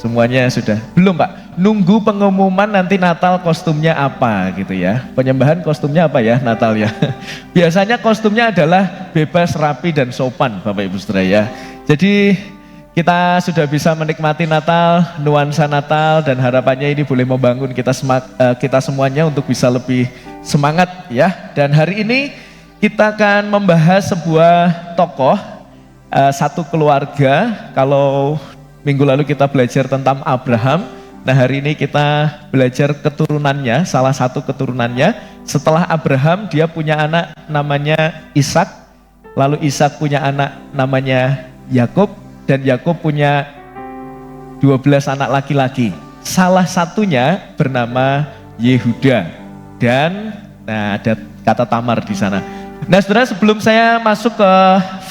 Semuanya sudah? Belum Pak? Nunggu pengumuman nanti Natal kostumnya apa gitu ya. Penyembahan kostumnya apa ya Natal ya. Biasanya kostumnya adalah bebas, rapi dan sopan Bapak Ibu Saudara ya. Jadi kita sudah bisa menikmati Natal, nuansa Natal dan harapannya ini boleh membangun kita semuanya untuk bisa lebih semangat ya. Dan hari ini kita akan membahas sebuah tokoh, satu keluarga. Kalau minggu lalu kita belajar tentang Abraham, nah hari ini kita belajar keturunannya, salah satu keturunannya. Setelah Abraham dia punya anak namanya Ishak, lalu Ishak punya anak namanya Yakub, dan Yakub punya 12 anak laki-laki. Salah satunya bernama Yehuda, dan nah ada kata Tamar di sana. Nah saudara, sebelum saya masuk ke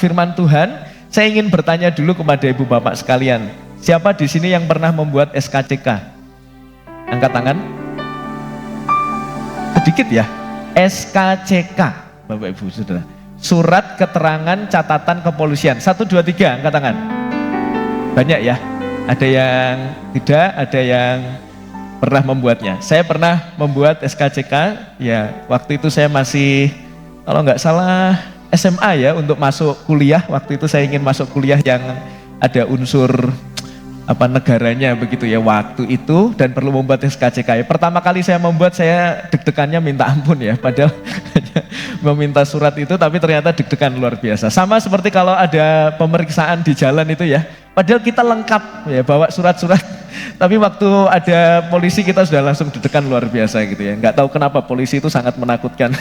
firman Tuhan, saya ingin bertanya dulu kepada ibu bapak sekalian. Siapa di sini yang pernah membuat SKCK? Angkat tangan. Sedikit ya. SKCK, Bapak Ibu Saudara. Surat keterangan catatan kepolisian. 1, 2, 3, angkat tangan. Banyak ya. Ada yang tidak, ada yang pernah membuatnya. Saya pernah membuat SKCK. Ya, waktu itu saya masih, kalau nggak salah, SMA ya, untuk masuk kuliah. Waktu itu saya ingin masuk kuliah yang ada unsur negaranya begitu ya waktu itu, dan perlu membuat SKCK. Pertama kali saya membuat, saya deg-degannya minta ampun ya, padahal hanya meminta surat itu, tapi ternyata deg-degan luar biasa. Sama seperti kalau ada pemeriksaan di jalan itu ya, padahal kita lengkap ya bawa surat-surat, tapi waktu ada polisi kita sudah langsung deg-degan luar biasa gitu ya. Nggak tahu kenapa polisi itu sangat menakutkan.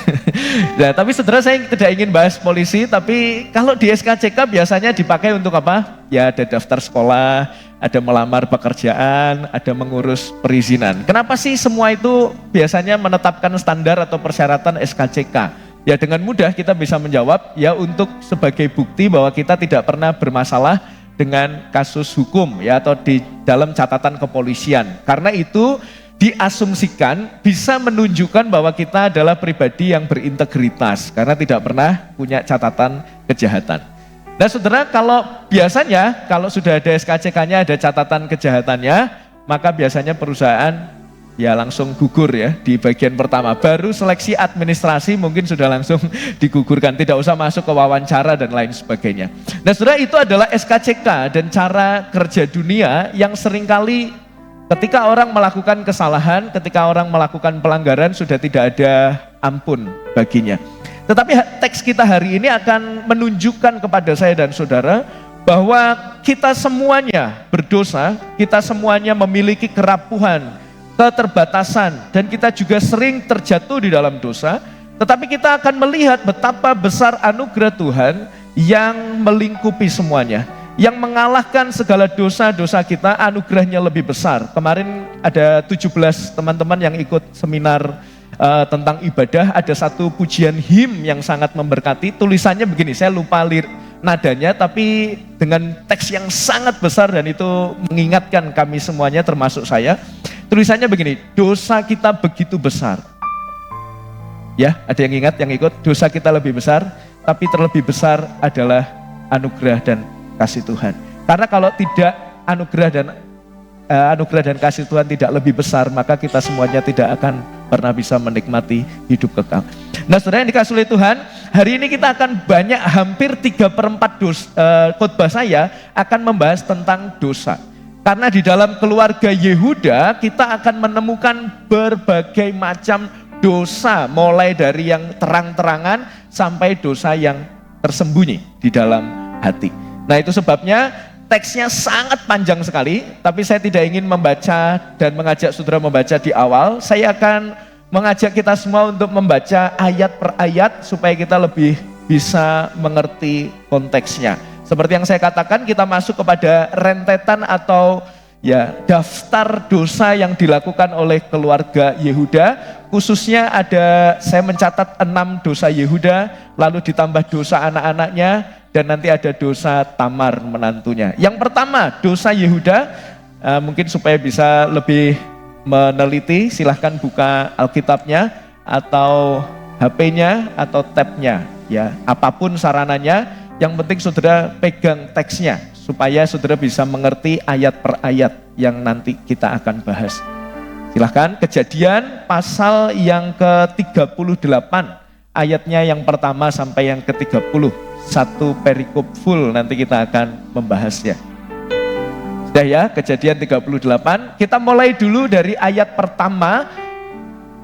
Nah, tapi saudara, saya tidak ingin bahas polisi, tapi kalau di SKCK biasanya dipakai untuk apa? Ya ada daftar sekolah, ada melamar pekerjaan, ada mengurus perizinan. Kenapa sih semua itu biasanya menetapkan standar atau persyaratan SKCK? Ya dengan mudah kita bisa menjawab, ya untuk sebagai bukti bahwa kita tidak pernah bermasalah dengan kasus hukum ya, atau di dalam catatan kepolisian. Karena itu diasumsikan bisa menunjukkan bahwa kita adalah pribadi yang berintegritas karena tidak pernah punya catatan kejahatan. Nah saudara, kalau biasanya kalau sudah ada SKCK-nya, ada catatan kejahatannya, maka biasanya perusahaan ya langsung gugur ya di bagian pertama. Baru seleksi administrasi mungkin sudah langsung digugurkan, tidak usah masuk ke wawancara dan lain sebagainya. Nah saudara, itu adalah SKCK dan cara kerja dunia yang seringkali ketika orang melakukan kesalahan, ketika orang melakukan pelanggaran, sudah tidak ada ampun baginya. Tetapi teks kita hari ini akan menunjukkan kepada saya dan saudara bahwa kita semuanya berdosa, kita semuanya memiliki kerapuhan, keterbatasan, dan kita juga sering terjatuh di dalam dosa. Tetapi kita akan melihat betapa besar anugerah Tuhan yang melingkupi semuanya, yang mengalahkan segala dosa-dosa kita. Anugerahnya lebih besar. Kemarin ada 17 teman-teman yang ikut seminar tentang ibadah. Ada satu pujian him yang sangat memberkati. Tulisannya begini, saya lupa nadanya, tapi dengan teks yang sangat besar, dan itu mengingatkan kami semuanya termasuk saya. Tulisannya begini, dosa kita begitu besar. Ya, ada yang ingat, yang ikut? Dosa kita lebih besar, tapi terlebih besar adalah anugerah dan kasih Tuhan. Karena kalau tidak anugerah dan kasih Tuhan tidak lebih besar, maka kita semuanya tidak akan pernah bisa menikmati hidup kekal. Nah saudara yang dikasihi oleh Tuhan, hari ini kita akan hampir 3/4 khotbah saya akan membahas tentang dosa. Karena di dalam keluarga Yehuda kita akan menemukan berbagai macam dosa, mulai dari yang terang-terangan sampai dosa yang tersembunyi di dalam hati. Nah itu sebabnya teksnya sangat panjang sekali, tapi saya tidak ingin membaca dan mengajak saudara membaca di awal. Saya akan mengajak kita semua untuk membaca ayat per ayat supaya kita lebih bisa mengerti konteksnya. Seperti yang saya katakan, kita masuk kepada rentetan atau ya daftar dosa yang dilakukan oleh keluarga Yehuda. Khususnya saya mencatat 6 dosa Yehuda, lalu ditambah dosa anak-anaknya, dan nanti ada dosa Tamar menantunya. Yang pertama, dosa Yehuda, mungkin supaya bisa lebih meneliti, silahkan buka Alkitabnya atau HP-nya atau tab-nya, ya apapun sarananya. Yang penting saudara pegang teksnya supaya saudara bisa mengerti ayat per ayat yang nanti kita akan bahas. Silahkan, Kejadian pasal yang ke-38, ayatnya yang pertama sampai yang ke-30, satu perikop full nanti kita akan membahasnya. Sudah ya, Kejadian 38, kita mulai dulu dari ayat pertama,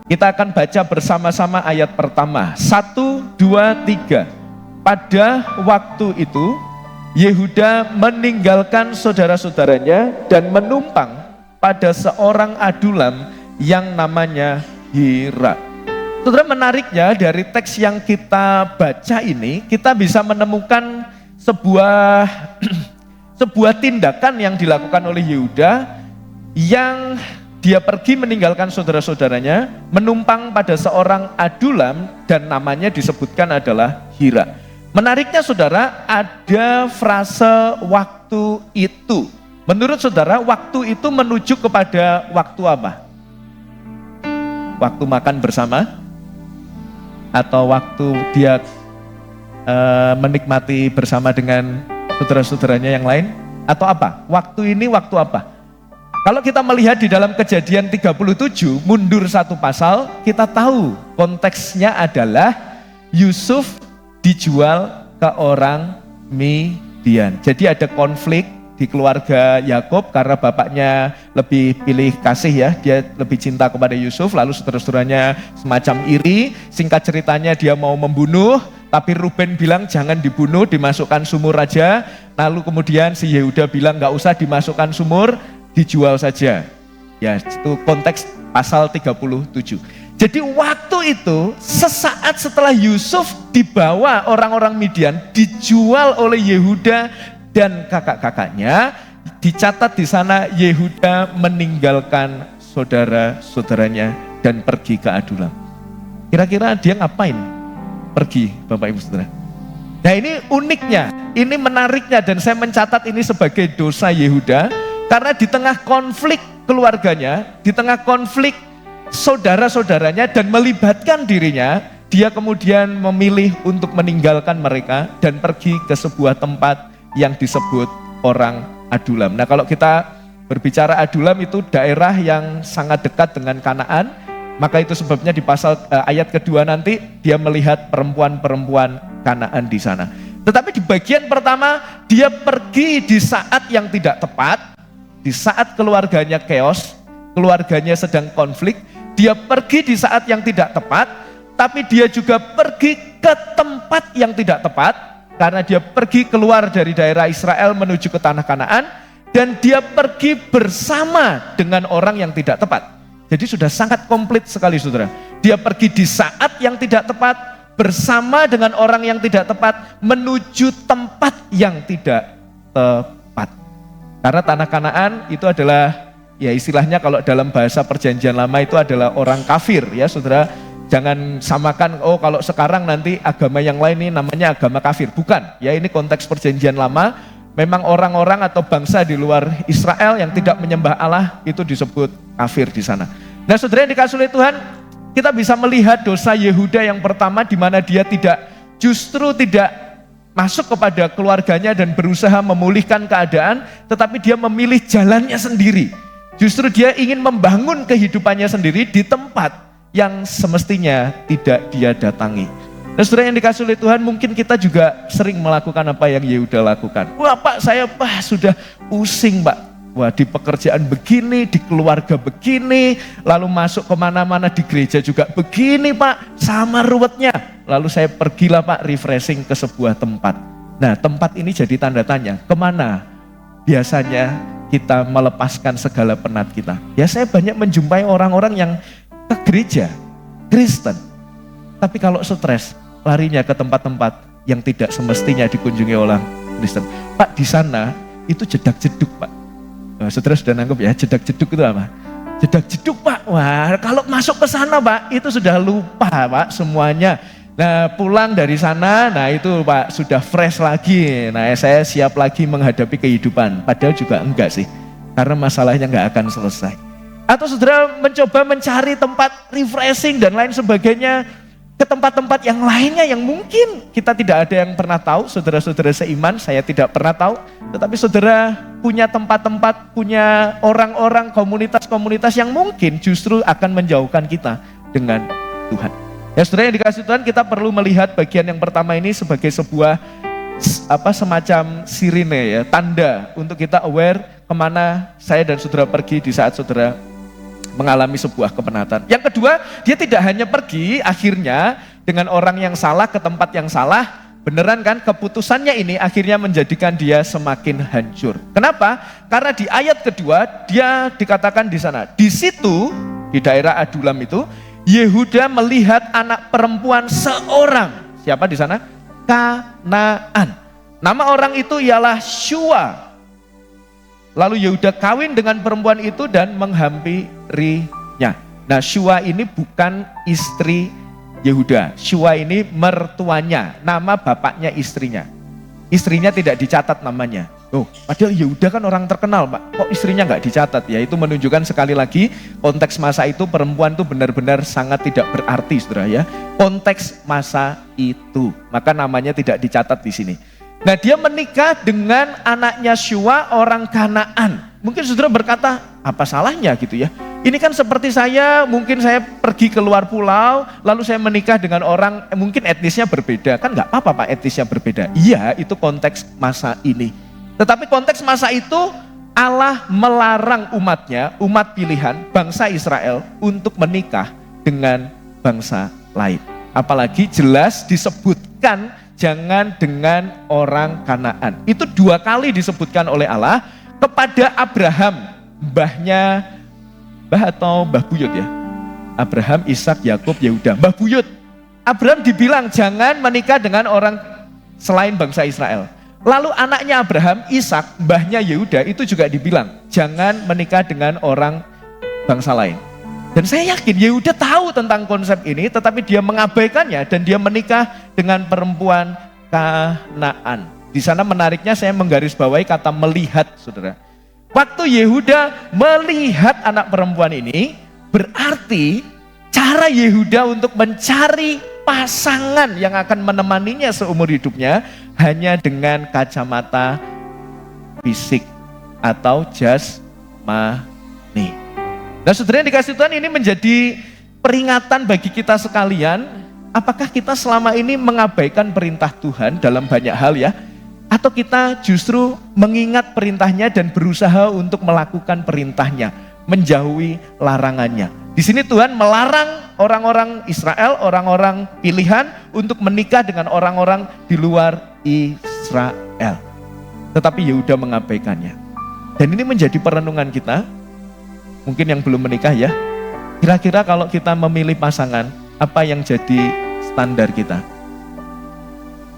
kita akan baca bersama-sama ayat pertama, 1, 2, 3. Pada waktu itu, Yehuda meninggalkan saudara-saudaranya dan menumpang pada seorang adulam yang namanya Hira. Saudara, menariknya dari teks yang kita baca ini, kita bisa menemukan sebuah tindakan yang dilakukan oleh Yehuda yang dia pergi meninggalkan saudara-saudaranya, menumpang pada seorang adulam dan namanya disebutkan adalah Hira. Menariknya saudara, ada frase waktu itu. Menurut saudara, waktu itu menuju kepada waktu apa? Waktu makan bersama? Atau waktu dia menikmati bersama dengan saudara-saudaranya yang lain? Atau apa? Waktu ini waktu apa? Kalau kita melihat di dalam Kejadian 37, mundur satu pasal, kita tahu konteksnya adalah Yusuf dijual ke orang Midian. Jadi ada konflik di keluarga Yakub karena bapaknya lebih pilih kasih ya, dia lebih cinta kepada Yusuf, lalu saudara-saudaranya semacam iri. Singkat ceritanya dia mau membunuh, tapi Ruben bilang jangan dibunuh, dimasukkan sumur aja. Lalu kemudian si Yehuda bilang gak usah dimasukkan sumur, dijual saja. Ya, itu konteks pasal 37. Jadi waktu itu sesaat setelah Yusuf dibawa orang-orang Midian, dijual oleh Yehuda dan kakak-kakaknya, dicatat di sana Yehuda meninggalkan saudara-saudaranya dan pergi ke adulam. Kira-kira dia ngapain pergi, Bapak Ibu Saudara? Nah, ini uniknya, ini menariknya, dan saya mencatat ini sebagai dosa Yehuda karena di tengah konflik keluarganya, di tengah konflik saudara-saudaranya dan melibatkan dirinya, dia kemudian memilih untuk meninggalkan mereka dan pergi ke sebuah tempat yang disebut orang Adulam. Nah, kalau kita berbicara Adulam itu daerah yang sangat dekat dengan Kanaan, maka itu sebabnya di pasal ayat kedua nanti dia melihat perempuan-perempuan Kanaan di sana. Tetapi di bagian pertama dia pergi di saat yang tidak tepat, di saat keluarganya chaos, keluarganya sedang konflik, dia pergi di saat yang tidak tepat, tapi dia juga pergi ke tempat yang tidak tepat, karena dia pergi keluar dari daerah Israel menuju ke tanah Kanaan, dan dia pergi bersama dengan orang yang tidak tepat. Jadi sudah sangat komplit sekali saudara. Dia pergi di saat yang tidak tepat, bersama dengan orang yang tidak tepat, menuju tempat yang tidak tepat. Karena tanah Kanaan itu adalah, ya istilahnya kalau dalam bahasa perjanjian lama itu adalah orang kafir ya saudara. Jangan samakan, oh kalau sekarang nanti agama yang lain ini namanya agama kafir. Bukan, ya ini konteks perjanjian lama. Memang orang-orang atau bangsa di luar Israel yang tidak menyembah Allah itu disebut kafir di sana. Nah saudara yang dikasihi oleh Tuhan, kita bisa melihat dosa Yehuda yang pertama di mana dia justru tidak masuk kepada keluarganya dan berusaha memulihkan keadaan, tetapi dia memilih jalannya sendiri. Justru dia ingin membangun kehidupannya sendiri di tempat yang semestinya tidak dia datangi. Nah saudara yang dikasihi oleh Tuhan, mungkin kita juga sering melakukan apa yang Yehuda lakukan. Wah Pak, saya sudah pusing Pak. Wah di pekerjaan begini, di keluarga begini, lalu masuk kemana-mana di gereja juga begini Pak, sama ruwetnya. Lalu saya pergilah Pak refreshing ke sebuah tempat. Nah tempat ini jadi tanda tanya, kemana biasanya kita melepaskan segala penat kita? Ya saya banyak menjumpai orang-orang yang ke gereja, Kristen, tapi kalau stres, larinya ke tempat-tempat yang tidak semestinya dikunjungi orang Kristen. Pak, di sana itu jedak-jeduk Pak. Saudara sudah nangkep ya, jedak-jeduk itu apa? Jedak-jeduk Pak, wah kalau masuk ke sana Pak, itu sudah lupa Pak semuanya. Nah pulang dari sana, nah itu Pak sudah fresh lagi. Nah saya siap lagi menghadapi kehidupan, padahal juga enggak sih, karena masalahnya enggak akan selesai. Atau saudara mencoba mencari tempat refreshing dan lain sebagainya, ke tempat-tempat yang lainnya yang mungkin kita tidak ada yang pernah tahu. Saudara-saudara seiman, saya tidak pernah tahu, tetapi saudara punya tempat-tempat, punya orang-orang, komunitas-komunitas yang mungkin justru akan menjauhkan kita dengan Tuhan. Ya saudara yang dikasih Tuhan, kita perlu melihat bagian yang pertama ini sebagai sebuah semacam sirine ya, tanda untuk kita aware kemana saya dan saudara pergi di saat saudara mengalami sebuah kepenatan. Yang kedua, dia tidak hanya pergi akhirnya dengan orang yang salah ke tempat yang salah, beneran kan keputusannya ini akhirnya menjadikan dia semakin hancur. Kenapa? Karena di ayat kedua dia dikatakan di sana, di situ di daerah Adulam itu Yehuda melihat anak perempuan seorang. Siapa di sana? Kanaan. Nama orang itu ialah Shua. Lalu Yehuda kawin dengan perempuan itu dan menghampirinya. Nah, Shua ini bukan istri Yehuda. Shua ini mertuanya, nama bapaknya istrinya. Istrinya tidak dicatat namanya. Oh, padahal Yehuda kan orang terkenal, Pak. Kok istrinya nggak dicatat? Ya, itu menunjukkan sekali lagi konteks masa itu perempuan itu benar-benar sangat tidak berarti, saudara ya. Konteks masa itu, maka namanya tidak dicatat di sini. Nah, dia menikah dengan anaknya Shua, orang Kanaan. Mungkin saudara berkata, apa salahnya gitu ya? Ini kan seperti saya, mungkin saya pergi ke luar pulau, lalu saya menikah dengan orang mungkin etnisnya berbeda. Kan nggak apa-apa Pak, etnisnya berbeda. Iya, itu konteks masa ini. Tetapi konteks masa itu Allah melarang umatnya, umat pilihan, bangsa Israel untuk menikah dengan bangsa lain. Apalagi jelas disebutkan jangan dengan orang Kanaan. Itu 2 kali disebutkan oleh Allah kepada Abraham, mbah buyut ya. Abraham, Ishak, Yakub, Yehuda, mbah buyut. Abraham dibilang jangan menikah dengan orang selain bangsa Israel. Lalu anaknya Abraham, Ishak, mbahnya Yehuda itu juga dibilang jangan menikah dengan orang bangsa lain. Dan saya yakin Yehuda tahu tentang konsep ini, tetapi dia mengabaikannya dan dia menikah dengan perempuan Kanaan. Di sana menariknya saya menggarisbawahi kata melihat, saudara. Waktu Yehuda melihat anak perempuan ini, berarti cara Yehuda untuk mencari pasangan yang akan menemaninya seumur hidupnya hanya dengan kacamata fisik atau jasmani. Nah, saudara yang dikasih Tuhan, ini menjadi peringatan bagi kita sekalian. Apakah kita selama ini mengabaikan perintah Tuhan dalam banyak hal ya? Atau kita justru mengingat perintahnya dan berusaha untuk melakukan perintahnya, menjauhi larangannya. Di sini Tuhan melarang orang-orang Israel, orang-orang pilihan untuk menikah dengan orang-orang di luar Israel. Tetapi Yehuda mengabaikannya. Dan ini menjadi perenungan kita. Mungkin yang belum menikah ya, kira-kira kalau kita memilih pasangan, apa yang jadi standar kita?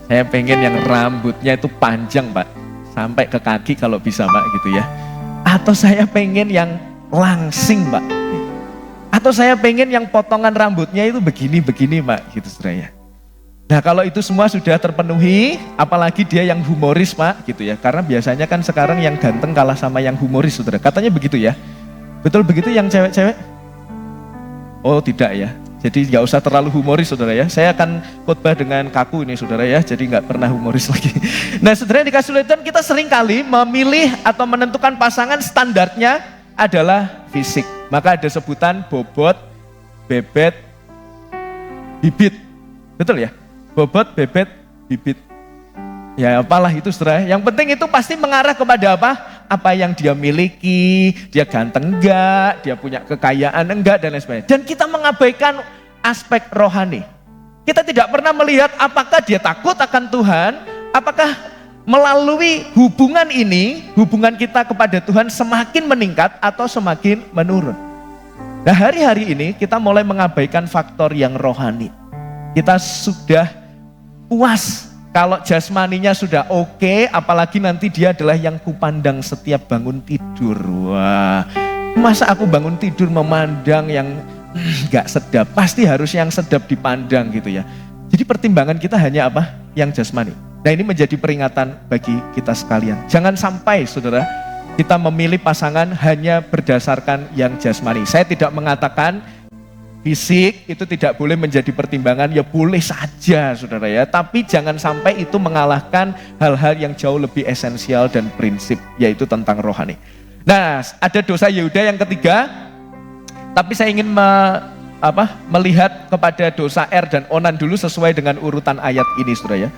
Saya pengen yang rambutnya itu panjang Pak, sampai ke kaki kalau bisa Pak gitu ya. Atau saya pengen yang langsing Pak. Atau saya pengen yang potongan rambutnya itu begini-begini Pak gitu saudara ya. Nah, kalau itu semua sudah terpenuhi, apalagi dia yang humoris Pak gitu ya. Karena biasanya kan sekarang yang ganteng kalah sama yang humoris saudara, katanya begitu ya. Betul begitu yang cewek-cewek? Oh tidak ya, jadi nggak usah terlalu humoris saudara ya. Saya akan khotbah dengan kaku ini saudara ya, jadi nggak pernah humoris lagi. Nah saudara yang dikasih Tuhan, kita seringkali memilih atau menentukan pasangan standarnya adalah fisik. Maka ada sebutan bobot, bebet, bibit. Betul ya? Bobot, bebet, bibit. Ya apalah itu saudara, yang penting itu pasti mengarah kepada apa? Apa yang dia miliki, dia ganteng enggak, dia punya kekayaan enggak, dan lain sebagainya. Dan kita mengabaikan aspek rohani. Kita tidak pernah melihat apakah dia takut akan Tuhan, apakah melalui hubungan ini, hubungan kita kepada Tuhan semakin meningkat atau semakin menurun. Nah hari-hari ini kita mulai mengabaikan faktor yang rohani. Kita sudah puas kalau jasmaninya sudah oke, apalagi nanti dia adalah yang kupandang setiap bangun tidur. Wah, masa aku bangun tidur memandang yang gak sedap? Pasti harus yang sedap dipandang gitu ya. Jadi pertimbangan kita hanya apa? Yang jasmani. Nah ini menjadi peringatan bagi kita sekalian. Jangan sampai saudara, kita memilih pasangan hanya berdasarkan yang jasmani. Saya tidak mengatakan fisik itu tidak boleh menjadi pertimbangan, ya boleh saja saudara ya, tapi jangan sampai itu mengalahkan hal-hal yang jauh lebih esensial dan prinsip, yaitu tentang rohani. Nah, ada dosa Yehuda yang ketiga, tapi saya ingin melihat kepada dosa Er dan Onan dulu sesuai dengan urutan ayat ini saudara ya.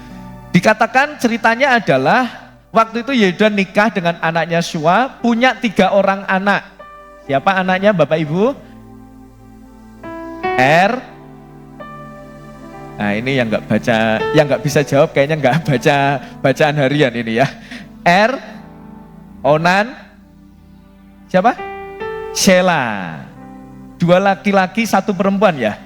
Dikatakan ceritanya adalah waktu itu Yehuda nikah dengan anaknya Shua, punya 3 orang anak. Siapa anaknya Bapak Ibu? Er. Nah ini yang nggak bisa jawab kayaknya nggak baca bacaan harian ini ya. Er, Onan, siapa? Shela. 2 laki-laki 1 perempuan ya?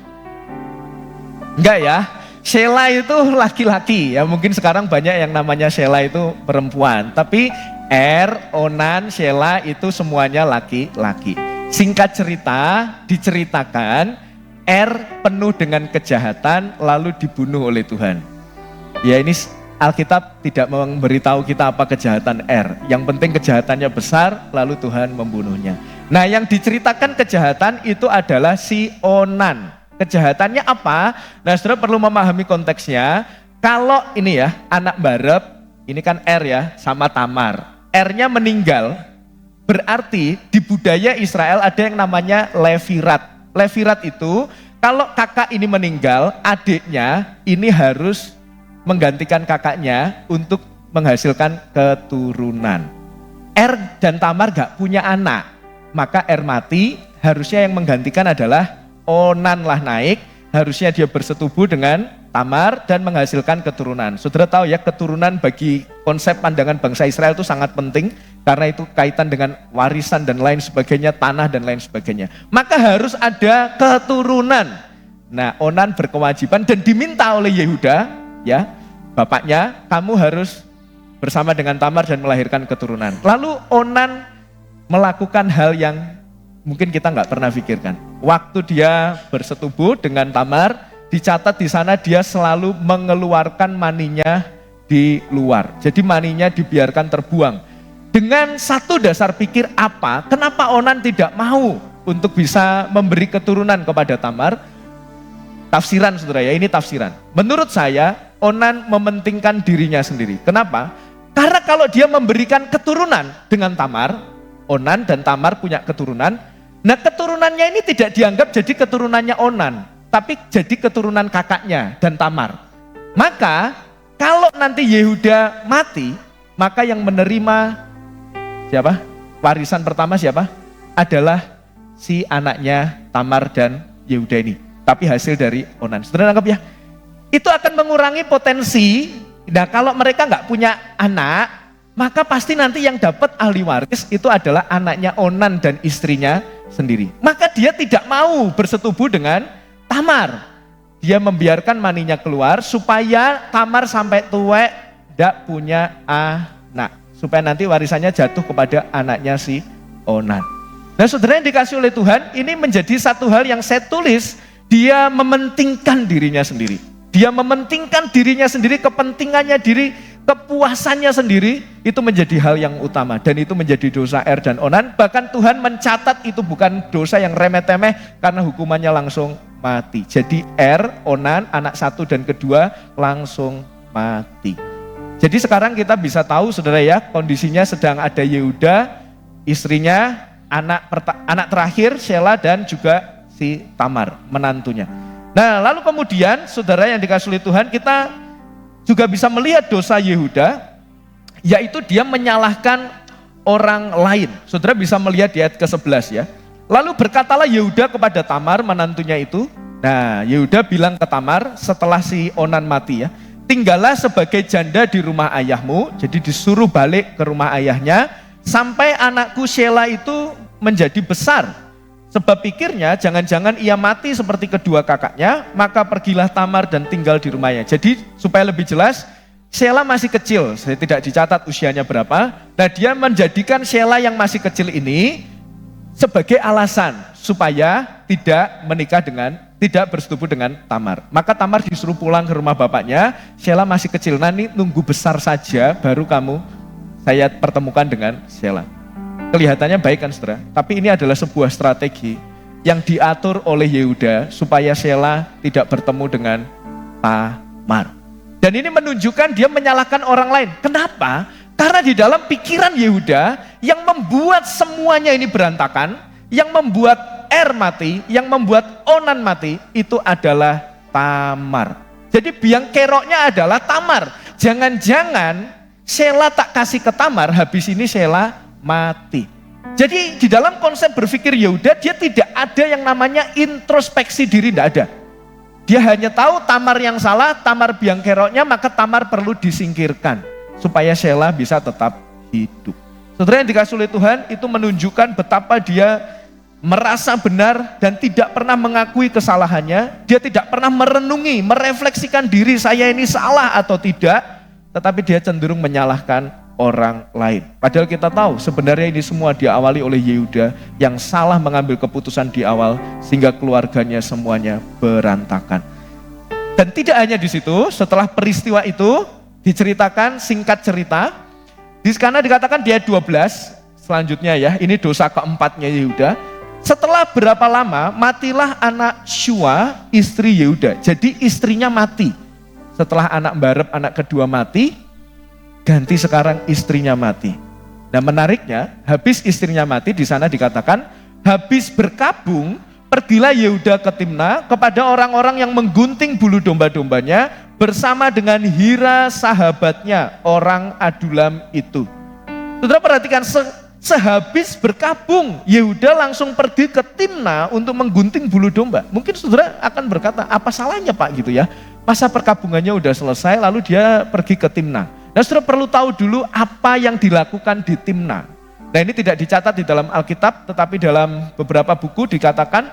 Enggak ya? Shela itu laki-laki ya, mungkin sekarang banyak yang namanya Shela itu perempuan. Tapi Er, Onan, Shela itu semuanya laki-laki. Singkat cerita, diceritakan Er penuh dengan kejahatan lalu dibunuh oleh Tuhan. Ya ini Alkitab tidak memberitahu kita apa kejahatan Er. Yang penting kejahatannya besar lalu Tuhan membunuhnya. Nah yang diceritakan kejahatan itu adalah si Onan. Kejahatannya apa? Nah saudara perlu memahami konteksnya. Kalau ini ya anak barep, ini kan Er ya sama Tamar. Er-nya meninggal, berarti di budaya Israel ada yang namanya levirat. Levirat itu kalau kakak ini meninggal, adiknya ini harus menggantikan kakaknya untuk menghasilkan keturunan. Er dan Tamar gak punya anak, maka Er mati, harusnya yang menggantikan adalah Onan lah naik, harusnya dia bersetubuh dengan Tamar dan menghasilkan keturunan. Saudara tahu ya, keturunan bagi konsep pandangan bangsa Israel itu sangat penting, karena itu kaitan dengan warisan dan lain sebagainya, tanah dan lain sebagainya. Maka harus ada keturunan. Nah, Onan berkewajiban dan diminta oleh Yehuda, ya, bapaknya, kamu harus bersama dengan Tamar dan melahirkan keturunan. Lalu Onan melakukan hal yang mungkin kita nggak pernah pikirkan. Waktu dia bersetubuh dengan Tamar, dicatat di sana dia selalu mengeluarkan maninya di luar. Jadi maninya dibiarkan terbuang. Dengan satu dasar pikir apa? Kenapa Onan tidak mau untuk bisa memberi keturunan kepada Tamar? Tafsiran saudara ya, ini tafsiran. Menurut saya, Onan mementingkan dirinya sendiri. Kenapa? Karena kalau dia memberikan keturunan dengan Tamar, Onan dan Tamar punya keturunan. Nah keturunannya ini tidak dianggap jadi keturunannya Onan, tapi jadi keturunan kakaknya dan Tamar. Maka kalau nanti Yehuda mati, maka yang menerima siapa? Warisan pertama siapa? Adalah si anaknya Tamar dan Yehuda ini. Tapi hasil dari Onan. Saudara nangkep ya? Itu akan mengurangi potensi. Nah kalau mereka nggak punya anak, maka pasti nanti yang dapat ahli waris itu adalah anaknya Onan dan istrinya sendiri. Maka dia tidak mau bersetubuh dengan Tamar. Dia membiarkan maninya keluar supaya Tamar sampai tua tidak punya anak. Supaya nanti warisannya jatuh kepada anaknya si Onan. Nah saudara yang dikasih oleh Tuhan, ini menjadi satu hal yang saya tulis, dia mementingkan dirinya sendiri. Dia mementingkan dirinya sendiri, kepentingannya diri, kepuasannya sendiri, itu menjadi hal yang utama. Dan itu menjadi dosa Er dan Onan. Bahkan Tuhan mencatat itu bukan dosa yang remeh-temeh, karena hukumannya langsung mati. Jadi Er, Onan, anak 1 dan kedua langsung mati. Jadi sekarang kita bisa tahu saudara ya, kondisinya sedang ada Yehuda, istrinya, anak terakhir Shela dan juga si Tamar, menantunya. Nah lalu kemudian saudara yang dikasih oleh Tuhan, kita juga bisa melihat dosa Yehuda, yaitu dia menyalahkan orang lain. Saudara bisa melihat di ayat ke-11 ya. Lalu berkatalah Yehuda kepada Tamar, menantunya itu. Nah Yehuda bilang ke Tamar setelah si Onan mati ya, tinggallah sebagai janda di rumah ayahmu. Jadi disuruh balik ke rumah ayahnya, sampai anakku Shela itu menjadi besar. Sebab pikirnya jangan-jangan ia mati seperti kedua kakaknya, maka pergilah Tamar dan tinggal di rumahnya. Jadi supaya lebih jelas, Shela masih kecil, saya tidak dicatat usianya berapa. Nah dia menjadikan Shela yang masih kecil ini sebagai alasan supaya tidak bersetubuh dengan Tamar. Maka Tamar disuruh pulang ke rumah bapaknya, Shela masih kecil, nanti nunggu besar saja baru saya pertemukan dengan Shela. Kelihatannya baik kan saudara, tapi ini adalah sebuah strategi. yang diatur oleh Yehuda supaya Shelah tidak bertemu dengan Tamar. Dan ini menunjukkan dia menyalahkan orang lain. Kenapa? Karena di dalam pikiran Yehuda yang membuat semuanya ini berantakan, yang membuat mati, yang membuat Onan mati, itu adalah Tamar. Jadi biang keroknya adalah Tamar. Jangan-jangan Shelah tak kasih ke Tamar, habis ini Shelah mati. Jadi di dalam konsep berpikir Yehuda, dia tidak ada yang namanya introspeksi diri, tidak ada. Dia hanya tahu Tamar yang salah, Tamar biang keroknya, maka Tamar perlu disingkirkan supaya Shelah bisa tetap hidup. Saudara yang dikasihi oleh Tuhan, itu menunjukkan betapa dia merasa benar dan tidak pernah mengakui kesalahannya. Dia tidak pernah merenungi, merefleksikan diri, saya ini salah atau tidak, tetapi dia cenderung menyalahkan orang lain. Padahal kita tahu sebenarnya ini semua diawali oleh Yehuda yang salah mengambil keputusan di awal sehingga keluarganya semuanya berantakan. Dan tidak hanya di situ, setelah peristiwa itu diceritakan, singkat cerita, di sana dikatakan di ayat 12 selanjutnya ya, ini dosa keempatnya Yehuda. Setelah berapa lama matilah anak Shua istri Yehuda. Jadi istrinya mati. Setelah anak Barep anak kedua mati, ganti sekarang istrinya mati. Nah menariknya, habis istrinya mati di sana dikatakan, habis berkabung, pergilah Yehuda ke Timna kepada orang-orang yang menggunting bulu domba-dombanya bersama dengan Hira sahabatnya, orang Adulam itu. Saudara perhatikan, sehabis berkabung, Yehuda langsung pergi ke Timna untuk menggunting bulu domba. Mungkin saudara akan berkata, apa salahnya Pak gitu ya? Masa perkabungannya udah selesai, lalu dia pergi ke Timna. Nah, saudara perlu tahu dulu apa yang dilakukan di Timna. Nah, ini tidak dicatat di dalam Alkitab, tetapi dalam beberapa buku dikatakan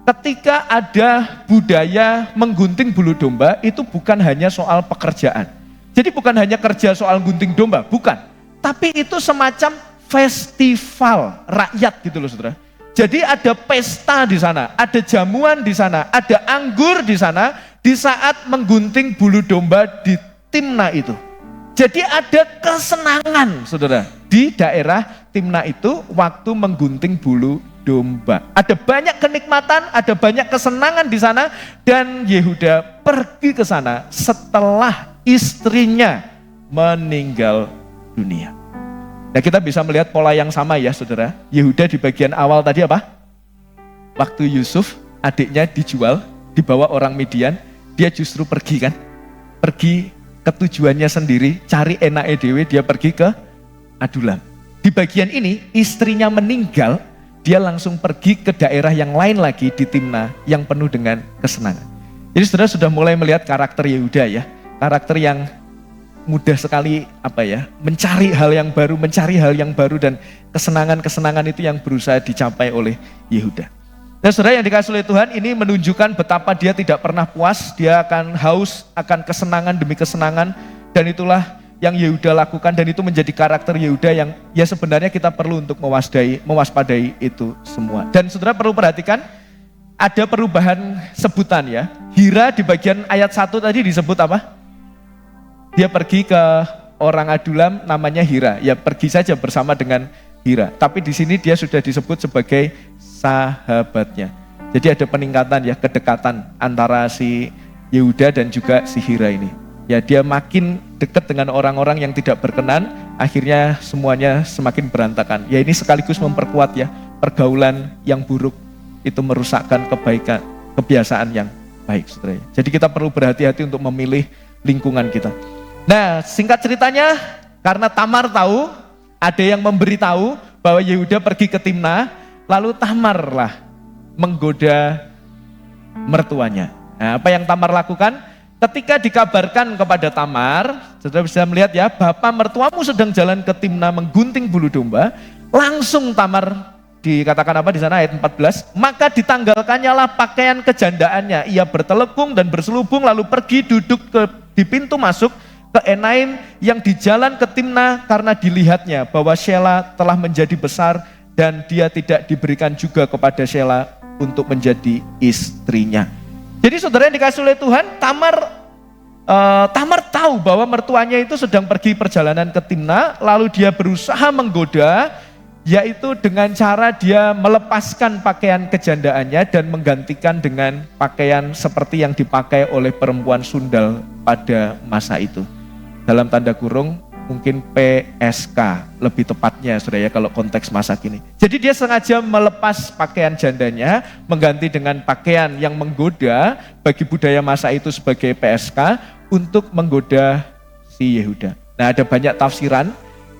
ketika ada budaya menggunting bulu domba, itu bukan hanya soal pekerjaan. Jadi bukan hanya kerja soal gunting domba, bukan. Tapi itu semacam festival rakyat gitu loh saudara. Jadi ada pesta di sana, ada jamuan di sana, ada anggur di sana, di saat menggunting bulu domba di Timna itu. Jadi ada kesenangan saudara di daerah Timna itu waktu menggunting bulu domba. Ada banyak kenikmatan, ada banyak kesenangan di sana, dan Yehuda pergi ke sana setelah istrinya meninggal dunia. Nah kita bisa melihat pola yang sama ya saudara. Yehuda di bagian awal tadi apa? Waktu Yusuf adiknya dijual, dibawa orang Midian, dia justru pergi kan? Pergi ke tujuannya sendiri, cari enake dewe, dia pergi ke Adulam. Di bagian ini istrinya meninggal, dia langsung pergi ke daerah yang lain lagi di Timna yang penuh dengan kesenangan. Jadi saudara sudah mulai melihat karakter Yehuda ya, karakter yang mudah sekali mencari hal yang baru dan kesenangan-kesenangan itu yang berusaha dicapai oleh Yehuda. Dan saudara yang dikasihi oleh Tuhan, ini menunjukkan betapa dia tidak pernah puas, dia akan haus akan kesenangan demi kesenangan, dan itulah yang Yehuda lakukan, dan itu menjadi karakter Yehuda yang ya sebenarnya kita perlu untuk mewaspadai itu semua. Dan saudara perlu perhatikan, ada perubahan sebutan ya. Hira di bagian ayat 1 tadi disebut apa? Dia pergi ke orang Adulam namanya Hira, ya pergi saja bersama dengan Hira. Tapi di sini dia sudah disebut sebagai sahabatnya. Jadi ada peningkatan ya, kedekatan antara si Yehuda dan juga si Hira ini. Ya dia makin dekat dengan orang-orang yang tidak berkenan, akhirnya semuanya semakin berantakan. Ya ini sekaligus memperkuat ya, pergaulan yang buruk itu merusakkan kebaikan, kebiasaan yang baik saudara. Jadi kita perlu berhati-hati untuk memilih lingkungan kita. Nah singkat ceritanya, karena Tamar tahu, ada yang memberitahu bahwa Yehuda pergi ke Timna, lalu Tamar lah menggoda mertuanya. Nah, apa yang Tamar lakukan? Ketika dikabarkan kepada Tamar, saudara bisa melihat ya, bapak mertuamu sedang jalan ke Timna menggunting bulu domba, langsung Tamar dikatakan apa di sana ayat 14, maka ditanggalkannya lah pakaian kejandaannya, ia bertelekung dan berselubung lalu pergi duduk di pintu masuk ke Enaim yang di jalan ke Timna, karena dilihatnya bahwa Shelah telah menjadi besar dan dia tidak diberikan juga kepada Shelah untuk menjadi istrinya. Jadi saudara yang dikasihi oleh Tuhan, Tamar tahu bahwa mertuanya itu sedang pergi perjalanan ke Timna, lalu dia berusaha menggoda, yaitu dengan cara dia melepaskan pakaian kejandaannya dan menggantikan dengan pakaian seperti yang dipakai oleh perempuan sundal pada masa itu. Dalam tanda kurung mungkin PSK lebih tepatnya saudara ya kalau konteks masa kini. Jadi dia sengaja melepas pakaian jandanya, mengganti dengan pakaian yang menggoda bagi budaya masa itu sebagai PSK untuk menggoda si Yehuda. Nah, ada banyak tafsiran.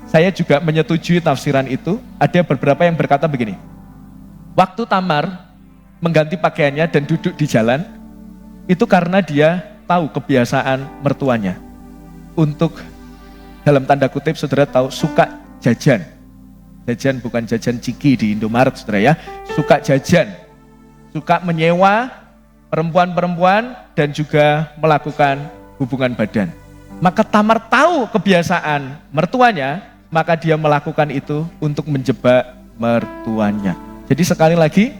Saya juga menyetujui tafsiran itu. Ada beberapa yang berkata begini. Waktu Tamar mengganti pakaiannya dan duduk di jalan, itu karena dia tahu kebiasaan mertuanya. Untuk, dalam tanda kutip, saudara tahu, suka jajan. Jajan bukan jajan ciki di Indomaret, saudara ya. Suka jajan. Suka menyewa perempuan-perempuan dan juga melakukan hubungan badan. Maka Tamar tahu kebiasaan mertuanya, maka dia melakukan itu untuk menjebak mertuanya. Jadi sekali lagi,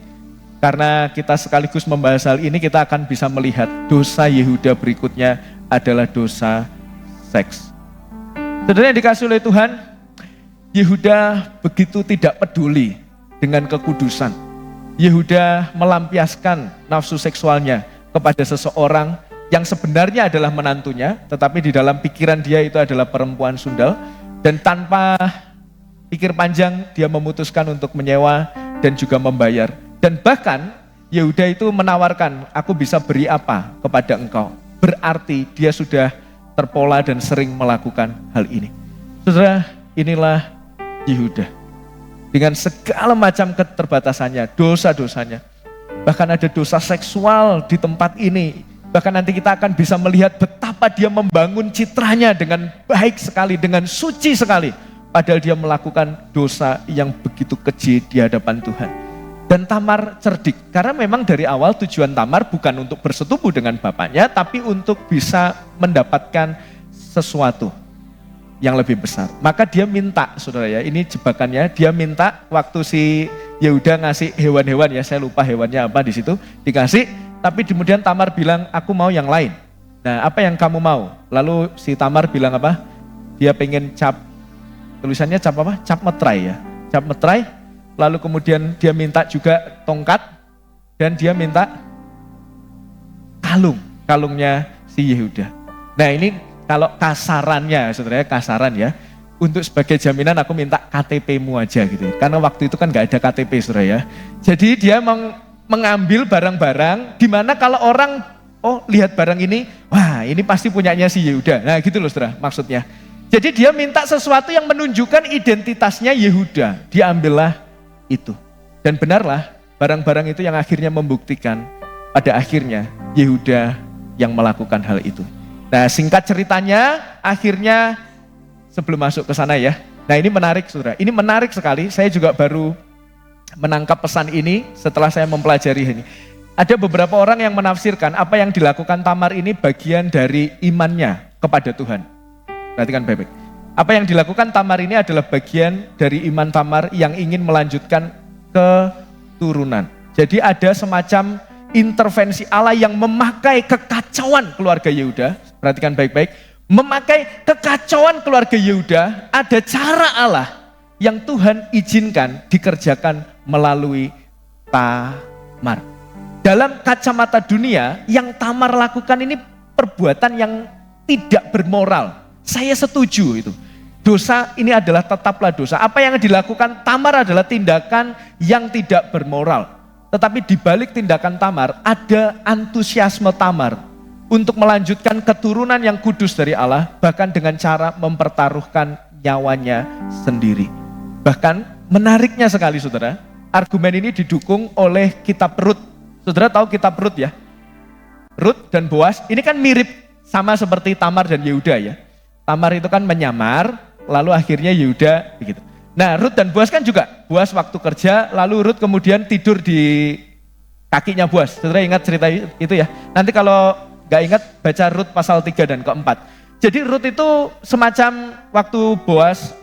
karena kita sekaligus membahas hal ini, kita akan bisa melihat dosa Yehuda berikutnya adalah dosa seks. Saudara yang dikasihi oleh Tuhan, Yehuda begitu tidak peduli dengan kekudusan. Yehuda melampiaskan nafsu seksualnya kepada seseorang yang sebenarnya adalah menantunya, tetapi di dalam pikiran dia itu adalah perempuan sundal. Dan tanpa pikir panjang, dia memutuskan untuk menyewa dan juga membayar. Dan bahkan Yehuda itu menawarkan, aku bisa beri apa kepada engkau. Berarti dia sudah terpola dan sering melakukan hal ini. Saudara, inilah Yehuda. Dengan segala macam keterbatasannya, dosa-dosanya. Bahkan ada dosa seksual di tempat ini. Bahkan nanti kita akan bisa melihat betapa dia membangun citranya dengan baik sekali, dengan suci sekali. Padahal dia melakukan dosa yang begitu keji di hadapan Tuhan. Dan Tamar cerdik, karena memang dari awal tujuan Tamar bukan untuk bersetubuh dengan bapaknya, tapi untuk bisa mendapatkan sesuatu yang lebih besar. Maka dia minta, saudara ya, ini jebakannya, dia minta waktu si Yehuda ngasih hewan-hewan ya, saya lupa hewannya apa di situ, dikasih. Tapi kemudian Tamar bilang, aku mau yang lain. Nah, apa yang kamu mau? Lalu si Tamar bilang apa? Dia pengen cap, tulisannya cap apa? Cap metrai ya. Cap metrai, lalu kemudian dia minta juga tongkat, dan dia minta kalungnya si Yehuda. Nah ini kalau kasarannya, saudara, kasaran ya. Untuk sebagai jaminan aku minta KTP-mu aja gitu. Karena waktu itu kan gak ada KTP, saudara ya. Jadi dia mengambil barang-barang, di mana kalau orang, oh lihat barang ini, wah ini pasti punyanya si Yehuda. Nah gitu loh saudara maksudnya. Jadi dia minta sesuatu yang menunjukkan identitasnya Yehuda. Diambillah itu. Dan benarlah barang-barang itu yang akhirnya membuktikan pada akhirnya Yehuda yang melakukan hal itu. Nah singkat ceritanya, akhirnya sebelum masuk ke sana ya. Nah ini menarik saudara, ini menarik sekali. Saya juga baru menangkap pesan ini setelah saya mempelajari ini. Ada beberapa orang yang menafsirkan apa yang dilakukan Tamar ini bagian dari imannya kepada Tuhan. Perhatikan baik-baik. Apa yang dilakukan Tamar ini adalah bagian dari iman Tamar yang ingin melanjutkan keturunan. Jadi ada semacam intervensi Allah yang memakai kekacauan keluarga Yehuda. Perhatikan baik-baik. Memakai kekacauan keluarga Yehuda, ada cara Allah yang Tuhan izinkan dikerjakan melalui Tamar. Dalam kacamata dunia, yang Tamar lakukan ini perbuatan yang tidak bermoral. Saya setuju itu. Dosa ini adalah tetaplah dosa. Apa yang dilakukan Tamar adalah tindakan yang tidak bermoral. Tetapi di balik tindakan Tamar, ada antusiasme Tamar untuk melanjutkan keturunan yang kudus dari Allah, bahkan dengan cara mempertaruhkan nyawanya sendiri. Bahkan menariknya sekali saudara, argumen ini didukung oleh kitab Rut. Saudara tahu kitab Rut ya? Rut dan Boas, ini kan mirip sama seperti Tamar dan Yehuda ya. Tamar itu kan menyamar, lalu akhirnya Yehuda begitu. Nah Rut dan Boas kan juga, Boas waktu kerja, lalu Rut kemudian tidur di kakinya Boas. Saudara ingat cerita itu ya? Nanti kalau gak ingat baca Rut pasal 3 dan keempat. Jadi Rut itu semacam waktu Boas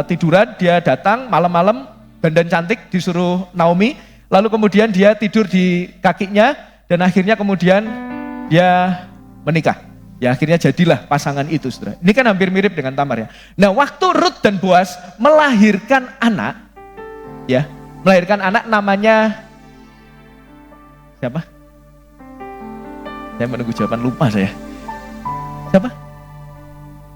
tiduran, dia datang malam-malam, dandan cantik disuruh Naomi, lalu kemudian dia tidur di kakinya, dan akhirnya kemudian dia menikah. Ya akhirnya jadilah pasangan itu saudara. Ini kan hampir mirip dengan Tamar ya. Nah waktu Rut dan Boas melahirkan anak, ya. Melahirkan anak namanya siapa? Saya menunggu jawaban, lupa saya. Siapa?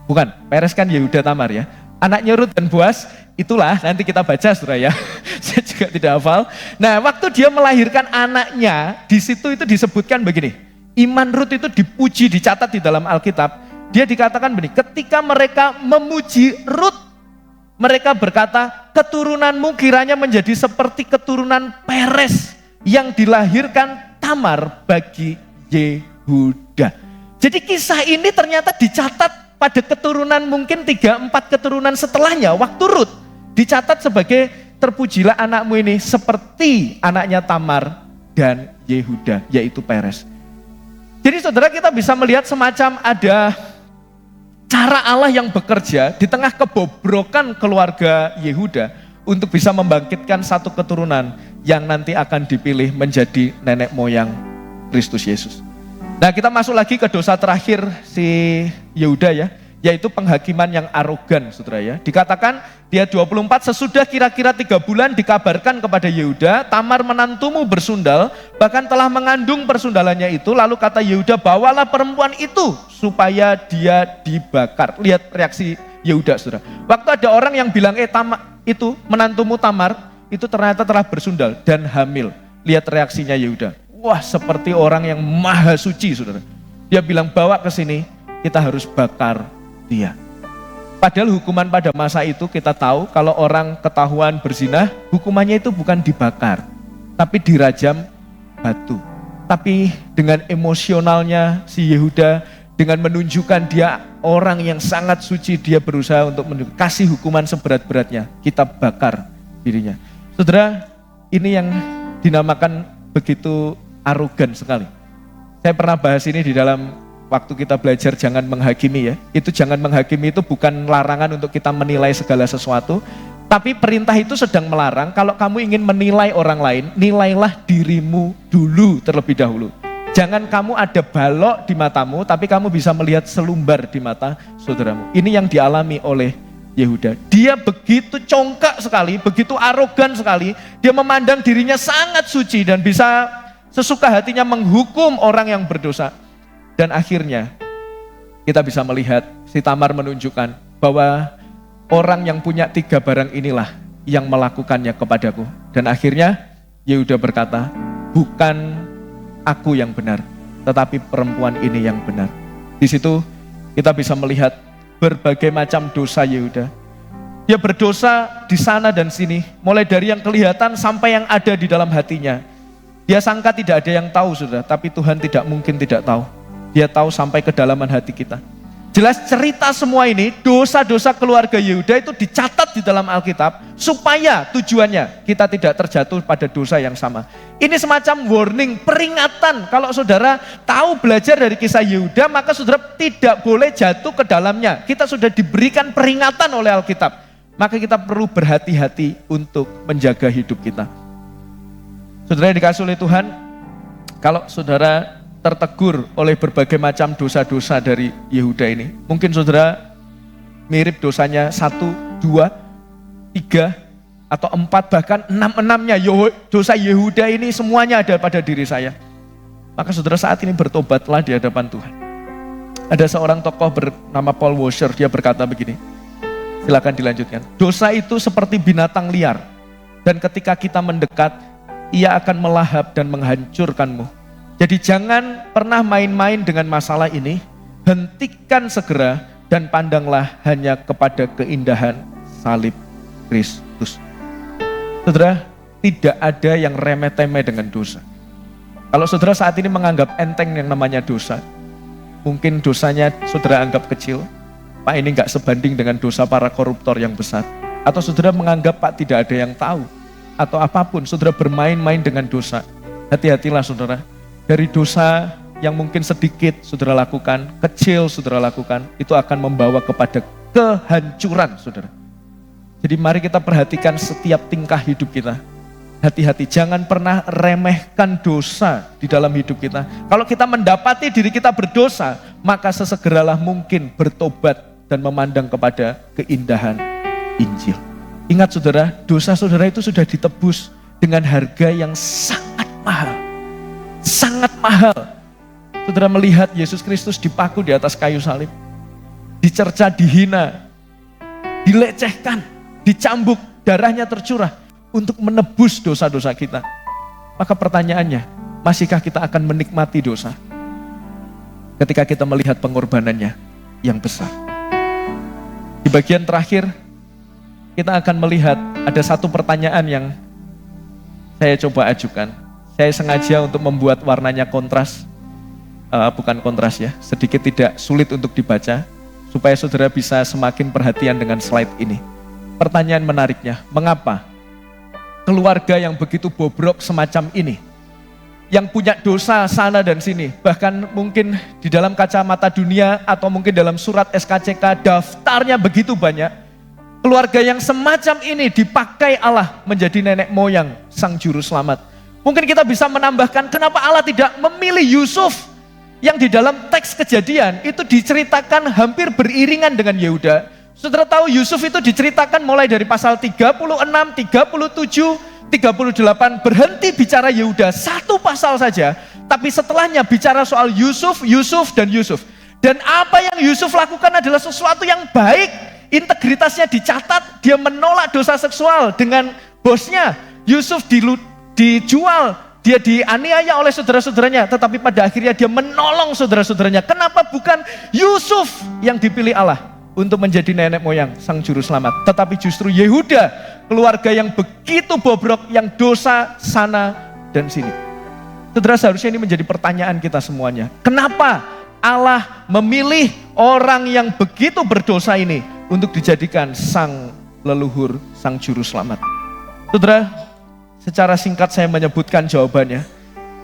Bukan, Peres kan Yehuda Tamar ya. Anaknya Rut dan Boaz, itulah nanti kita baca saudara ya. Saya juga tidak hafal. Nah, waktu dia melahirkan anaknya, di situ itu disebutkan begini. Iman Rut itu dipuji, dicatat di dalam Alkitab. Dia dikatakan begini, ketika mereka memuji Rut, mereka berkata, keturunanmu kiranya menjadi seperti keturunan Peres yang dilahirkan Tamar bagi Yehuda. Jadi kisah ini ternyata dicatat pada keturunan mungkin 3-4 keturunan setelahnya. Waktu Rut dicatat sebagai terpujilah anakmu ini seperti anaknya Tamar dan Yehuda, yaitu Peres. Jadi saudara, kita bisa melihat semacam ada cara Allah yang bekerja di tengah kebobrokan keluarga Yehuda untuk bisa membangkitkan satu keturunan yang nanti akan dipilih menjadi nenek moyang Kristus Yesus. Nah, kita masuk lagi ke dosa terakhir si Yehuda ya, yaitu penghakiman yang arogan, saudara ya. Dikatakan dia 24, sesudah kira-kira 3 bulan dikabarkan kepada Yehuda, Tamar menantumu bersundal, bahkan telah mengandung persundalannya itu. Lalu kata Yehuda, bawalah perempuan itu supaya dia dibakar. Lihat reaksi Yehuda, saudara. Waktu ada orang yang bilang, itu menantumu Tamar, itu ternyata telah bersundal dan hamil. Lihat reaksinya Yehuda. Wah, seperti orang yang maha suci, saudara. Dia bilang, bawa ke sini, kita harus bakar dia. Padahal hukuman pada masa itu kita tahu kalau orang ketahuan berzina, hukumannya itu bukan dibakar, tapi dirajam batu. Tapi dengan emosionalnya si Yehuda, dengan menunjukkan dia orang yang sangat suci, dia berusaha untuk kasih hukuman seberat-beratnya, kita bakar dirinya. Saudara, ini yang dinamakan begitu arogan sekali. Saya pernah bahas ini di dalam waktu kita belajar jangan menghakimi ya. Itu jangan menghakimi itu bukan larangan untuk kita menilai segala sesuatu, tapi perintah itu sedang melarang kalau kamu ingin menilai orang lain, nilailah dirimu dulu terlebih dahulu. Jangan kamu ada balok di matamu, tapi kamu bisa melihat selumbar di mata saudaramu. Ini yang dialami oleh Yehuda. Dia begitu congkak sekali, begitu arogan sekali, dia memandang dirinya sangat suci dan bisa sesuka hatinya menghukum orang yang berdosa. Dan akhirnya kita bisa melihat si Tamar menunjukkan bahwa orang yang punya 3 barang inilah yang melakukannya kepadaku. Dan akhirnya Yehuda berkata, bukan aku yang benar, tetapi perempuan ini yang benar. Di situ kita bisa melihat berbagai macam dosa Yehuda. Dia berdosa di sana dan sini, mulai dari yang kelihatan sampai yang ada di dalam hatinya. Dia sangka tidak ada yang tahu, saudara, tapi Tuhan tidak mungkin tidak tahu. Dia tahu sampai kedalaman hati kita. Jelas cerita semua ini, dosa-dosa keluarga Yehuda itu dicatat di dalam Alkitab, supaya tujuannya kita tidak terjatuh pada dosa yang sama. Ini semacam warning, peringatan. Kalau saudara tahu belajar dari kisah Yehuda, maka saudara tidak boleh jatuh ke dalamnya. Kita sudah diberikan peringatan oleh Alkitab. Maka kita perlu berhati-hati untuk menjaga hidup kita. Saudara yang dikasihi oleh Tuhan, kalau saudara tertegur oleh berbagai macam dosa-dosa dari Yehuda ini, mungkin saudara mirip dosanya 1, 2, 3, atau 4, bahkan 6-6-nya. Dosa Yehuda ini semuanya ada pada diri saya. Maka saudara saat ini bertobatlah di hadapan Tuhan. Ada seorang tokoh bernama Paul Washer, dia berkata begini, silakan dilanjutkan. Dosa itu seperti binatang liar, dan ketika kita mendekat, ia akan melahap dan menghancurkanmu. Jadi jangan pernah main-main dengan masalah ini, hentikan segera dan pandanglah hanya kepada keindahan salib Kristus. Saudara, tidak ada yang remeh-temeh dengan dosa. Kalau saudara saat ini menganggap enteng yang namanya dosa, mungkin dosanya saudara anggap kecil, Pak ini gak sebanding dengan dosa para koruptor yang besar. Atau saudara menganggap Pak tidak ada yang tahu, atau apapun, saudara bermain-main dengan dosa. Hati-hatilah saudara, dari dosa yang mungkin sedikit saudara lakukan, kecil saudara lakukan, itu akan membawa kepada kehancuran saudara. Jadi mari kita perhatikan setiap tingkah hidup kita. Hati-hati, jangan pernah remehkan dosa di dalam hidup kita. Kalau kita mendapati diri kita berdosa, maka sesegeralah mungkin bertobat dan memandang kepada keindahan Injil. Ingat saudara, dosa saudara itu sudah ditebus dengan harga yang sangat mahal. Sangat mahal. Saudara melihat Yesus Kristus dipaku di atas kayu salib. Dicerca, dihina, dilecehkan, dicambuk, darahnya tercurah untuk menebus dosa-dosa kita. Maka pertanyaannya, masihkah kita akan menikmati dosa ketika kita melihat pengorbanannya yang besar? Di bagian terakhir, kita akan melihat ada satu pertanyaan yang saya coba ajukan. Saya sengaja untuk membuat warnanya kontras, bukan kontras ya, sedikit tidak sulit untuk dibaca, supaya saudara bisa semakin perhatian dengan slide ini. Pertanyaan menariknya, mengapa keluarga yang begitu bobrok semacam ini, yang punya dosa sana dan sini, bahkan mungkin di dalam kacamata dunia atau mungkin dalam surat SKCK daftarnya begitu banyak, keluarga yang semacam ini dipakai Allah menjadi nenek moyang sang juru selamat. Mungkin kita bisa menambahkan kenapa Allah tidak memilih Yusuf yang di dalam teks Kejadian itu diceritakan hampir beriringan dengan Yehuda. Saudara tahu Yusuf itu diceritakan mulai dari pasal 36, 37, 38 berhenti bicara Yehuda, satu pasal saja, tapi setelahnya bicara soal Yusuf, Yusuf, dan Yusuf. Dan apa yang Yusuf lakukan adalah sesuatu yang baik, integritasnya dicatat, dia menolak dosa seksual dengan bosnya. Yusuf dijual, dia dianiaya oleh saudara-saudaranya, tetapi pada akhirnya dia menolong saudara-saudaranya. Kenapa bukan Yusuf yang dipilih Allah untuk menjadi nenek moyang sang juru selamat, tetapi justru Yehuda, keluarga yang begitu bobrok, yang dosa sana dan sini. Saudara, seharusnya ini menjadi pertanyaan kita semuanya. Kenapa Allah memilih orang yang begitu berdosa ini untuk dijadikan sang leluhur, sang juru selamat? Saudara, secara singkat saya menyebutkan jawabannya.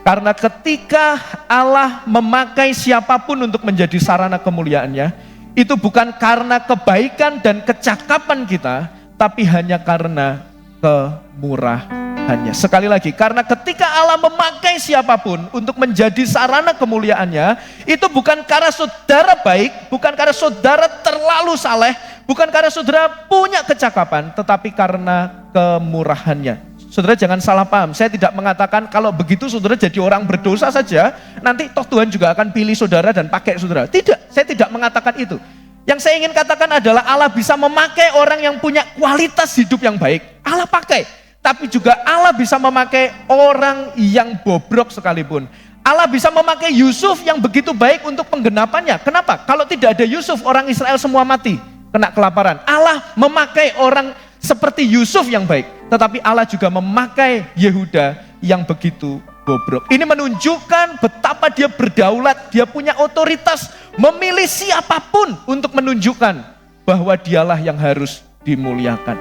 Karena ketika Allah memakai siapapun untuk menjadi sarana kemuliaannya, itu bukan karena kebaikan dan kecakapan kita, tapi hanya karena kemurahannya. Sekali lagi, karena ketika Allah memakai siapapun untuk menjadi sarana kemuliaannya, itu bukan karena saudara baik, bukan karena saudara terlalu saleh, bukan karena saudara punya kecakapan, tetapi karena kemurahannya. Saudara jangan salah paham, saya tidak mengatakan kalau begitu saudara jadi orang berdosa saja, nanti toh Tuhan juga akan pilih saudara dan pakai saudara. Tidak, saya tidak mengatakan itu. Yang saya ingin katakan adalah Allah bisa memakai orang yang punya kualitas hidup yang baik, Allah pakai. Tapi juga Allah bisa memakai orang yang bobrok sekalipun. Allah bisa memakai Yusuf yang begitu baik untuk penggenapannya. Kenapa? Kalau tidak ada Yusuf, orang Israel semua mati, kena kelaparan. Allah memakai orang seperti Yusuf yang baik, tetapi Allah juga memakai Yehuda yang begitu bobrok. Ini menunjukkan betapa dia berdaulat, dia punya otoritas, memilih siapapun untuk menunjukkan bahwa dialah yang harus dimuliakan.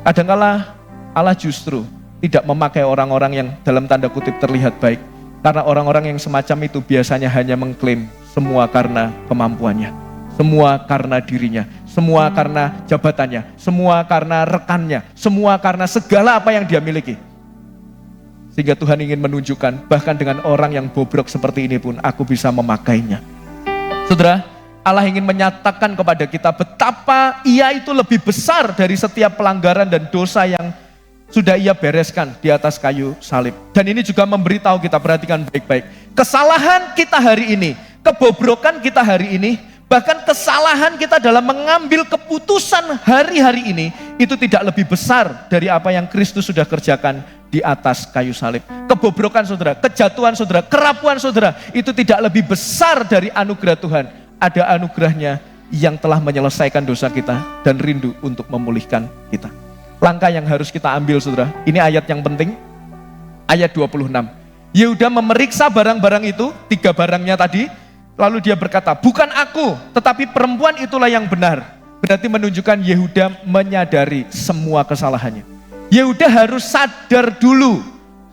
Kadangkala Allah justru tidak memakai orang-orang yang dalam tanda kutip terlihat baik, karena orang-orang yang semacam itu biasanya hanya mengklaim semua karena kemampuannya, semua karena dirinya, semua karena jabatannya, semua karena rekannya, semua karena segala apa yang dia miliki. Sehingga Tuhan ingin menunjukkan, bahkan dengan orang yang bobrok seperti ini pun aku bisa memakainya. Saudara, Allah ingin menyatakan kepada kita betapa ia itu lebih besar dari setiap pelanggaran dan dosa yang sudah ia bereskan di atas kayu salib. Dan ini juga memberitahu kita, perhatikan baik-baik, kesalahan kita hari ini, kebobrokan kita hari ini, bahkan kesalahan kita dalam mengambil keputusan hari-hari ini, itu tidak lebih besar dari apa yang Kristus sudah kerjakan di atas kayu salib. Kebobrokan saudara, kejatuhan saudara, kerapuan saudara, itu tidak lebih besar dari anugerah Tuhan. Ada anugerahnya yang telah menyelesaikan dosa kita dan rindu untuk memulihkan kita. Langkah yang harus kita ambil saudara, ini ayat yang penting, ayat 26. Yehuda memeriksa barang-barang itu, 3 barangnya tadi, lalu dia berkata, bukan aku, tetapi perempuan itulah yang benar. Berarti menunjukkan Yehuda menyadari semua kesalahannya. Yehuda harus sadar dulu,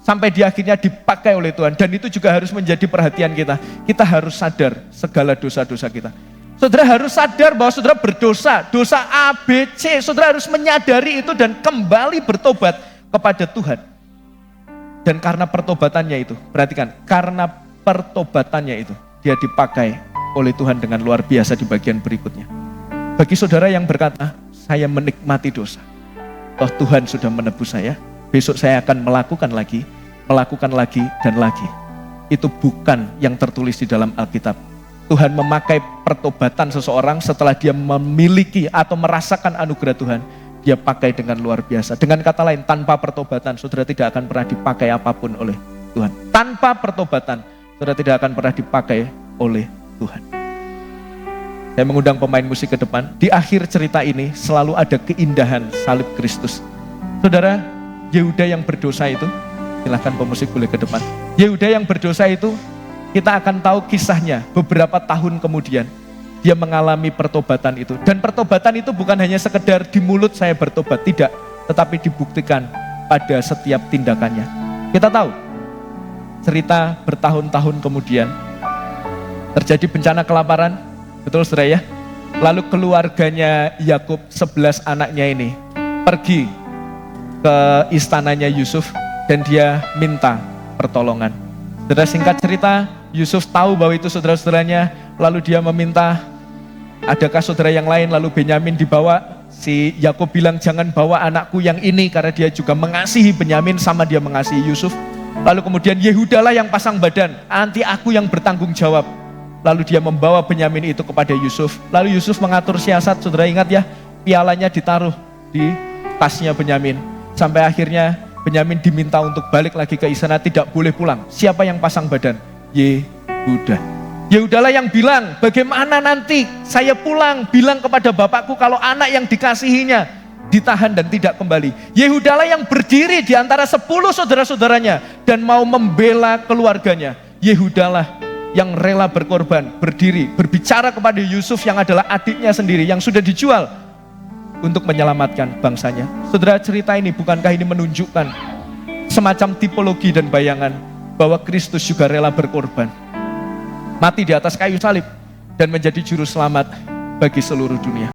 sampai di akhirnya dipakai oleh Tuhan. Dan itu juga harus menjadi perhatian kita. Kita harus sadar segala dosa-dosa kita. Saudara harus sadar bahwa saudara berdosa, dosa A, B, C. Saudara harus menyadari itu dan kembali bertobat kepada Tuhan. Dan karena pertobatannya itu, perhatikan, karena pertobatannya itu, dia dipakai oleh Tuhan dengan luar biasa di bagian berikutnya. Bagi saudara yang berkata, saya menikmati dosa, toh Tuhan sudah menebus saya, besok saya akan melakukan lagi dan lagi. Itu bukan yang tertulis di dalam Alkitab. Tuhan memakai pertobatan seseorang setelah dia memiliki atau merasakan anugerah Tuhan, dia pakai dengan luar biasa. Dengan kata lain, tanpa pertobatan, saudara tidak akan pernah dipakai apapun oleh Tuhan. Tanpa pertobatan, saudara tidak akan pernah dipakai oleh Tuhan. Saya mengundang pemain musik ke depan. Di akhir cerita ini selalu ada keindahan salib Kristus. Saudara, Yehuda yang berdosa itu, silahkan pemusik boleh ke depan. Yehuda yang berdosa itu, kita akan tahu kisahnya beberapa tahun kemudian. Dia mengalami pertobatan itu. Dan pertobatan itu bukan hanya sekedar di mulut saya bertobat, tidak. Tetapi dibuktikan pada setiap tindakannya. Kita tahu, cerita bertahun-tahun kemudian, terjadi bencana kelaparan, betul saudara ya? Lalu keluarganya Yakub, 11 anaknya ini, pergi ke istananya Yusuf, dan dia minta pertolongan. Saudara, singkat cerita, Yusuf tahu bahwa itu saudara-saudaranya, lalu dia meminta, adakah saudara yang lain? Lalu Benyamin dibawa. Si Yakub bilang, jangan bawa anakku yang ini, karena dia juga mengasihi Benyamin sama dia mengasihi Yusuf. Lalu kemudian Yehuda lah yang pasang badan, nanti aku yang bertanggung jawab. Lalu dia membawa Benyamin itu kepada Yusuf. Lalu Yusuf mengatur siasat, saudara ingat ya, pialanya ditaruh di tasnya Benyamin. Sampai akhirnya Benyamin diminta untuk balik lagi ke istana, tidak boleh pulang. Siapa yang pasang badan? Yehuda. Yehudalah yang bilang, bagaimana nanti saya pulang, bilang kepada bapakku kalau anak yang dikasihinya ditahan dan tidak kembali. Yehudalah yang berdiri di antara 10 saudara-saudaranya dan mau membela keluarganya. Yehudalah yang rela berkorban, berdiri, berbicara kepada Yusuf yang adalah adiknya sendiri, yang sudah dijual untuk menyelamatkan bangsanya. Saudara, cerita ini bukankah ini menunjukkan semacam tipologi dan bayangan bahwa Kristus juga rela berkorban, mati di atas kayu salib dan menjadi juru selamat bagi seluruh dunia.